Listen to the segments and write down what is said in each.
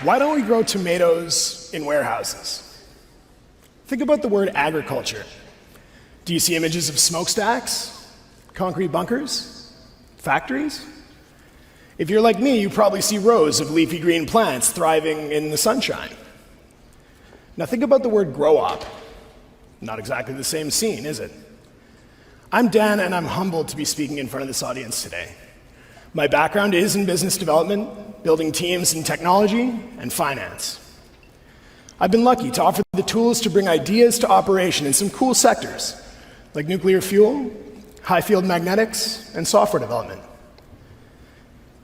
Why don't we grow tomatoes in warehouses? Think about the word agriculture. Do you see images of smokestacks, concrete bunkers, factories? If you're like me, you probably see rows of leafy green plants thriving in the sunshine. Now think about the word grow-op. Not exactly the same scene, is it? I'm Dan, and I'm humbled to be speaking in front of this audience today. My background is in business development, building teams in technology and finance. I've been lucky to offer the tools to bring ideas to operation in some cool sectors, like nuclear fuel, high-field magnetics, and software development.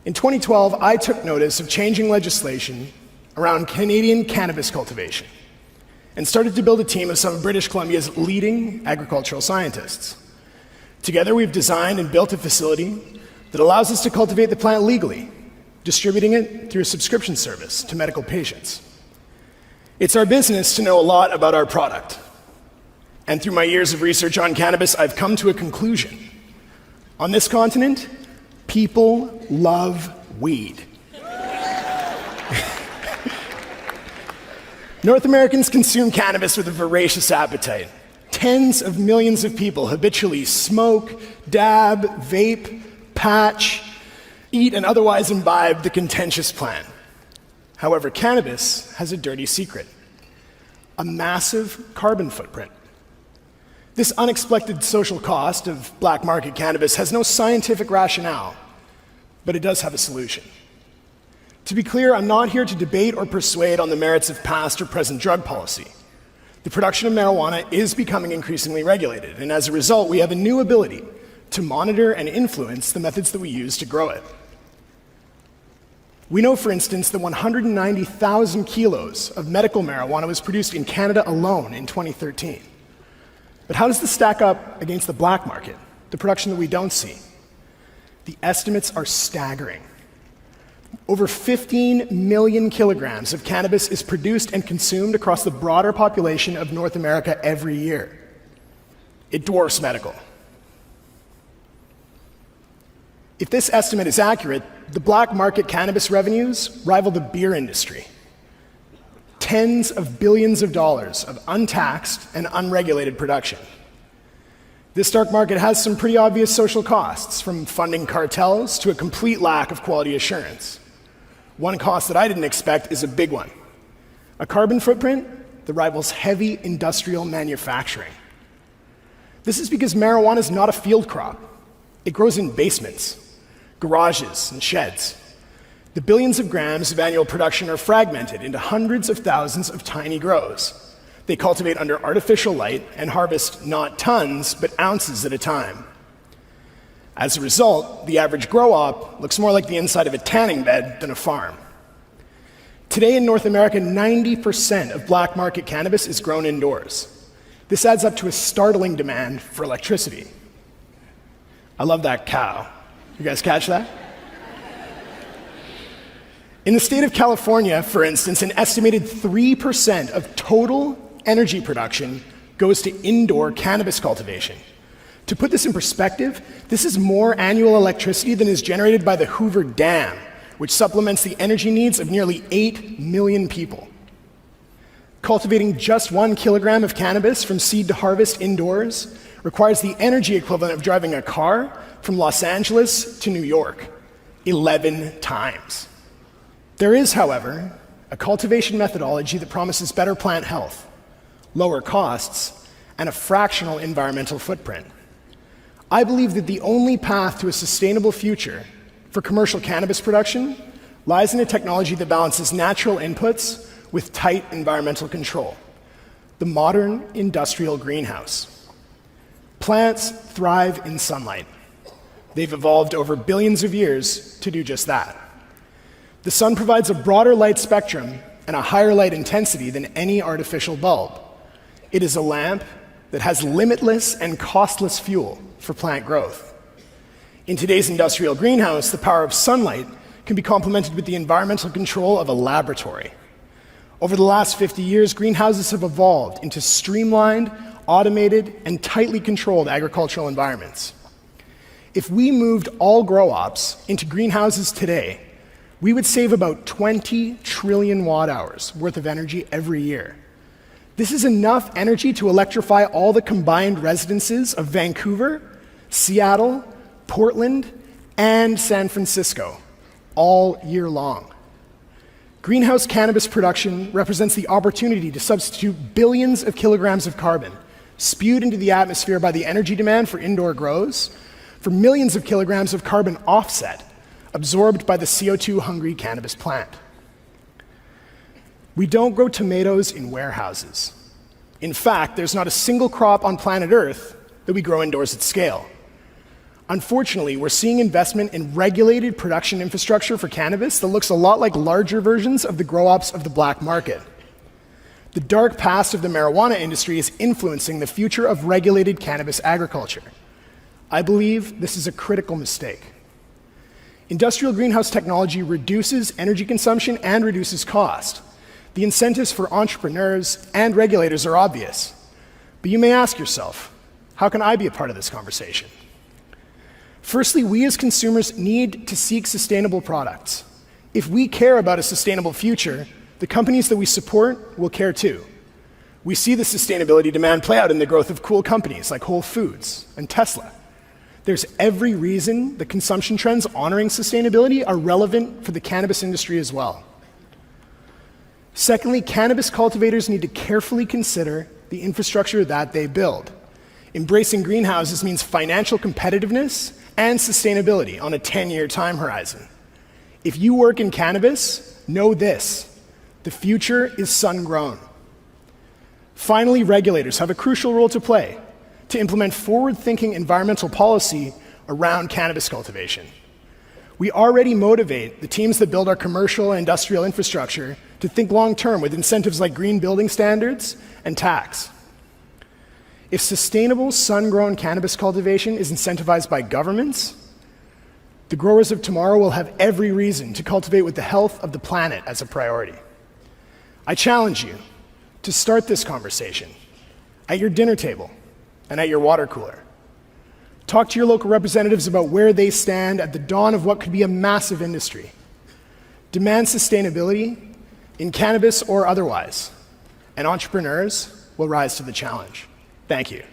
In 2012, I took notice of changing legislation around Canadian cannabis cultivation and started to build a team of some of British Columbia's leading agricultural scientists. Together, we've designed and built a facility that allows us to cultivate the plant legally, distributing it through a subscription service to medical patients. It's our business to know a lot about our product. And through my years of research on cannabis, I've come to a conclusion. On this continent, people love weed. North Americans consume cannabis with a voracious appetite. Tens of millions of people habitually smoke, dab, vape, patch, eat, and otherwise imbibe the contentious plant. However, cannabis has a dirty secret: a massive carbon footprint. This unexpected social cost of black market cannabis has no scientific rationale, but it does have a solution. To be clear, I'm not here to debate or persuade on the merits of past or present drug policy. The production of marijuana is becoming increasingly regulated, and as a result, we have a new ability to monitor and influence the methods that we use to grow it. We know, for instance, that 190,000 kilos of medical marijuana was produced in Canada alone in 2013. But how does this stack up against the black market, the production that we don't see? The estimates are staggering. Over 15 million kilograms of cannabis is produced and consumed across the broader population of North America every year. It dwarfs medical. If this estimate is accurate, the black market cannabis revenues rival the beer industry. Tens of billions of dollars of untaxed and unregulated production. This dark market has some pretty obvious social costs, from funding cartels to a complete lack of quality assurance. One cost that I didn't expect is a big one: a carbon footprint that rivals heavy industrial manufacturing. This is because marijuana is not a field crop. It grows in basements, garages, and sheds. The billions of grams of annual production are fragmented into hundreds of thousands of tiny grows. They cultivate under artificial light and harvest not tons, but ounces at a time. As a result, the average grow-op looks more like the inside of a tanning bed than a farm. Today in North America, 90% of black market cannabis is grown indoors. This adds up to a startling demand for electricity. I love that cow. You guys catch that? In the state of California, for instance, an estimated 3% of total energy production goes to indoor cannabis cultivation. To put this in perspective, this is more annual electricity than is generated by the Hoover Dam, which supplements the energy needs of nearly 8 million people. Cultivating just 1 kilogram of cannabis from seed to harvest indoors requires the energy equivalent of driving a car from Los Angeles to New York, 11 times. There is, however, a cultivation methodology that promises better plant health, lower costs, and a fractional environmental footprint. I believe that the only path to a sustainable future for commercial cannabis production lies in a technology that balances natural inputs with tight environmental control: the modern industrial greenhouse. Plants thrive in sunlight. They've evolved over billions of years to do just that. The sun provides a broader light spectrum and a higher light intensity than any artificial bulb. It is a lamp that has limitless and costless fuel for plant growth. In today's industrial greenhouse, the power of sunlight can be complemented with the environmental control of a laboratory. Over the last 50 years, greenhouses have evolved into streamlined, automated, and tightly controlled agricultural environments. If we moved all grow-ops into greenhouses today, we would save about 20 trillion watt-hours worth of energy every year. This is enough energy to electrify all the combined residences of Vancouver, Seattle, Portland, and San Francisco, all year long. Greenhouse cannabis production represents the opportunity to substitute billions of kilograms of carbon spewed into the atmosphere by the energy demand for indoor grows for millions of kilograms of carbon offset absorbed by the CO2-hungry cannabis plant. We don't grow tomatoes in warehouses. In fact, there's not a single crop on planet Earth that we grow indoors at scale. Unfortunately, we're seeing investment in regulated production infrastructure for cannabis that looks a lot like larger versions of the grow-ops of the black market. The dark past of the marijuana industry is influencing the future of regulated cannabis agriculture. I believe this is a critical mistake. Industrial greenhouse technology reduces energy consumption and reduces cost. The incentives for entrepreneurs and regulators are obvious. But you may ask yourself, how can I be a part of this conversation? Firstly, we as consumers need to seek sustainable products. If we care about a sustainable future, the companies that we support will care too. We see the sustainability demand play out in the growth of cool companies like Whole Foods and Tesla. There's every reason the consumption trends honoring sustainability are relevant for the cannabis industry as well. Secondly, cannabis cultivators need to carefully consider the infrastructure that they build. Embracing greenhouses means financial competitiveness and sustainability on a 10-year time horizon. If you work in cannabis, know this: the future is sun-grown. Finally, regulators have a crucial role to play to implement forward-thinking environmental policy around cannabis cultivation. We already motivate the teams that build our commercial and industrial infrastructure to think long-term with incentives like green building standards and tax. If sustainable sun-grown cannabis cultivation is incentivized by governments, the growers of tomorrow will have every reason to cultivate with the health of the planet as a priority. I challenge you to start this conversation at your dinner table and at your water cooler. Talk to your local representatives about where they stand at the dawn of what could be a massive industry. Demand sustainability in cannabis or otherwise, and entrepreneurs will rise to the challenge. Thank you.